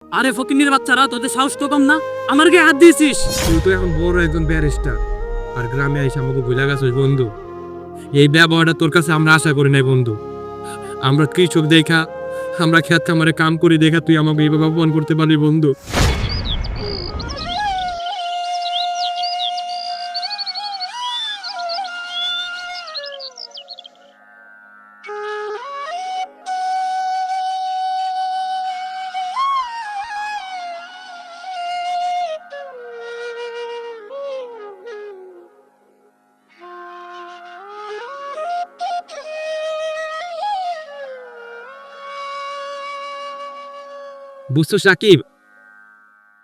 আরে ফকিন্নির বাচ্চারা, তোদের সাহস তো কম না, আমার গায়ে হাত দিয়েছিস। তুই তো এখন বড় একজন ব্যারিস্টার, আর গ্রামে আইসা আমাকে ভুলে গেছিস বন্ধু। এই ব্যবহারটা তোর কাছে আমরা আশা করি নাই বন্ধু। আমরা কৃষক দেখা, আমরা খেত খামারে কাম করি দেখা তুই আমাকে এইভাবে অপমান করতে পারবি বন্ধু? বুঝছো সাকিব,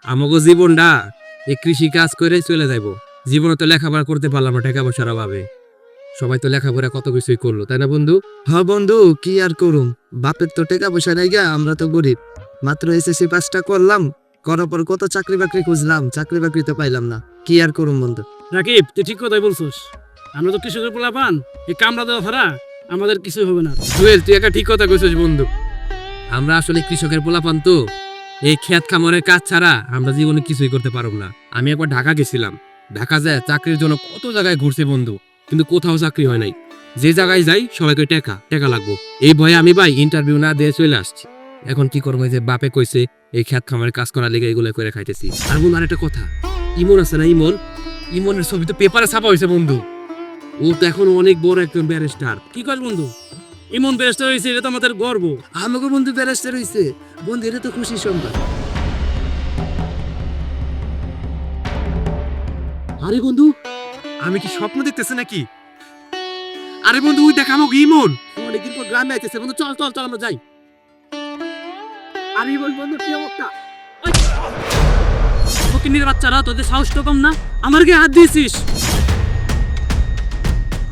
আমাকে জীবনটা এই কৃষি কাজ করে চলে যাইব। জীবনে তো লেখাপড়া করতে পারলাম না টাকা পয়সার অভাবে। সবাই তো লেখাপড়া কত কিছুই করলো, তাই না বন্ধু? হ্যাঁ বন্ধু, কি আর করুম, বাপের তো টাকা পয়সা নাই গা, আমরা তো গরিব। মাত্র এসএসসি পাসটা করলাম, করার পর কত চাকরি বাকরি খুঁজলাম, চাকরি বাকরি তো পাইলাম না। কি আর করুম বন্ধু। রাকিব, তুই ঠিক কথাই বলছিস। আমরা তো কৃষকের পোলাপান, এই কামড়া দেওয়া ভাড়া আমাদের কিছু হবে না। জুয়েল, তুই একটা ঠিক কথা কইছিস বন্ধু। আমরা আসলে কৃষকের পোলাপান তো, এই ক্ষেত খামারের কাজ ছাড়া আমরা জীবনে কিছুই করতে পারব না। আমি একবার ঢাকা গেছিলাম, ঢাকা যায় চাকরির জন্য কত জায়গায় ঘুরছে বন্ধু, কিন্তু কোথাও চাকরি হয় নাই। যে জায়গায় যাই সবাইকে টাকা লাগবো, এই ভয়ে আমি ভাই ইন্টারভিউ না দিয়ে চলে আসছি। এখন কি করবো, যে বাপে কইছে এই ক্ষেত খামারের কাজ করার লেগে এগুলো করে খাইতেছি। আর বন্ধু আরেকটা কথা, ইমন আছে না, ইমনের ছবি তো পেপারে ছাপা হয়েছে বন্ধু। ও তো এখন অনেক বড় একজন ব্যারিস্টার। কি কর বন্ধু, ইমন ব্যারিস্টার হয়েছে, এটা তো আমাদের গর্ব। আমাকে বন্ধু ব্যারিস্টার হইছে, বন্ধু এটা তো খুশি সংবাদ। আরে বন্ধু, আমি কি স্বপ্ন দেখতেছি নাকি? আরে বন্ধু, ওই দেখ আমাকে ইমন অনেকদিন পর গ্রামে আইতেছে বন্ধু। চল চল চল আমরা যাই। আমি বল বন্ধু, কি অবস্থা? ফকিন্নির বাচ্চারা, তোদের সাহস তো কম না, আমার গায়ে হাত দিয়েছিস।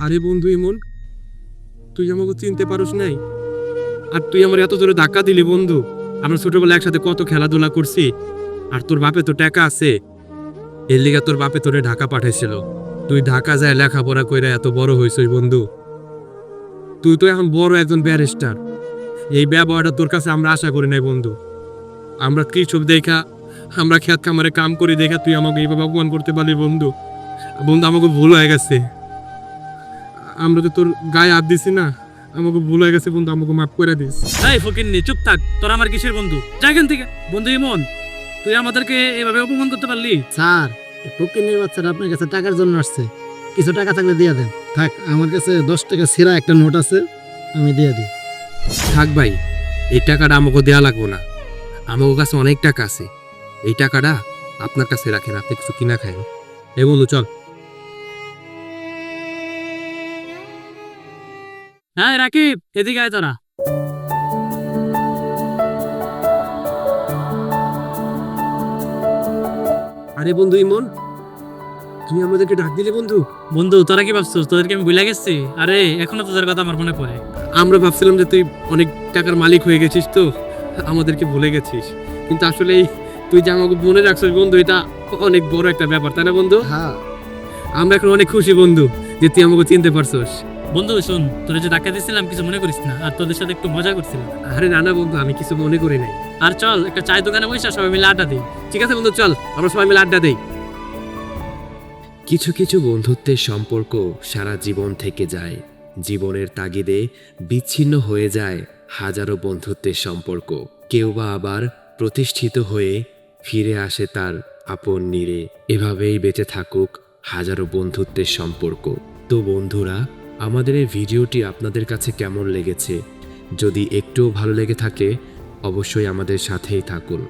আরে বন্ধু ইমন, তুই আমাকে চিনতে পারোস নাই? আর তুই আমার এত জোরে ধাক্কা দিলি বন্ধু। আমরা ছোটবেলা একসাথে কত খেলাধুলা করছি। আর তোর বাপে তো টাকা আছে, এর লিগা তোর বাপে তোরে ঢাকা পাঠাইছিল। তুই ঢাকা যায় লেখাপড়া কইরা এত বড় হইছই বন্ধু। তুই তো এখন বড় একজন ব্যারিস্টার। এই ব্যবহারটা তোর কাছে আমরা আশা করি নাই বন্ধু। আমরা কৃষক দেখা, আমরা খেত খামারে কাম করি দেখা তুই আমাকে এইভাবে অপমান করতে পারলি বন্ধু। বন্ধু আমাকে ভুল হয়ে গেছে, আমরা তো তোর গায়ে হাত দিছি না, আমাকে ভুল হয়ে গেছে বন্ধু, আমাকে মাফ করে দিস। এই ফকিন্নি, চুপ থাক, তোর আমার কিসের বন্ধু? যা এখান থেকে। বন্ধু ইমন, তুই আমাদেরকে এভাবে অপমান করতে পারলি? স্যার, ফকিন্নির বাচ্চারা আপনার কাছে টাকার জন্য আসছে, কিছু টাকা থাকলে দিয়ে দেন। থাক, আমার কাছে 10 টাকা ছিঁড়া একটা নোট আছে, আমি দিয়ে দিই। থাক ভাই, এই টাকাটা আমাকে দেওয়া লাগবো না, আমার কাছে অনেক টাকা আছে। এই টাকাটা আপনার কাছে রাখেন, আপনি কিছু কিনা খায়। এই বন্ধু চল। হ্যাঁ রাকিব, এদিকে আয় তোরা। আরে বন্ধু ইমন, তুমি আমাদেরকে ডাক দিলে বন্ধু। বন্ধু, তোরা কি ভাবছিস তোদেরকে আমি ভুলে গেছি? আরে এখনো তোদের কথা আমার মনে পড়ে। আমরা ভাবছিলাম যে তুই অনেক টাকার মালিক হয়ে গেছিস, তো আমাদেরকে ভুলে গেছিস। কিন্তু আসলে তুই যে আমাকে মনে রাখছিস বন্ধু, এটা অনেক বড় একটা ব্যাপার, তাই না বন্ধু? হ্যাঁ, আমরা এখন অনেক খুশি বন্ধু যে তুই আমাকে চিনতে পারছিস। বন্ধু শোন, তোরা যে ধাক্কা দিচ্ছিলাম কিছু মনে করিস না, আর তোদের সাথে একটু মজা করছিলাম। আরে না না বন্ধু, আমি কিছু মনে করি নাই। আর চল একটা চায়ের দোকানে বসে সবাই মিলে আড্ডা দিই। ঠিক আছে বন্ধু, চল আমরা সবাই মিলে আড্ডা দেই। কিছু কিছু বন্ধুত্বের সম্পর্ক সারা জীবন থেকে যায়। জীবনের তাগিদে বিচ্ছিন্ন হয়ে যায় হাজারো বন্ধুত্বের সম্পর্ক। কেউ বা আবার প্রতিষ্ঠিত হয়ে ফিরে আসে তার আপন নীড়ে। এভাবেই বেঁচে থাকুক হাজারো বন্ধুত্বের সম্পর্ক। তো বন্ধুরা, আমাদের এই ভিডিওটি আপনাদের কাছে কেমন লেগেছে? যদি একটুও ভালো লেগে থাকে অবশ্যই আমাদের সাথেই থাকুন।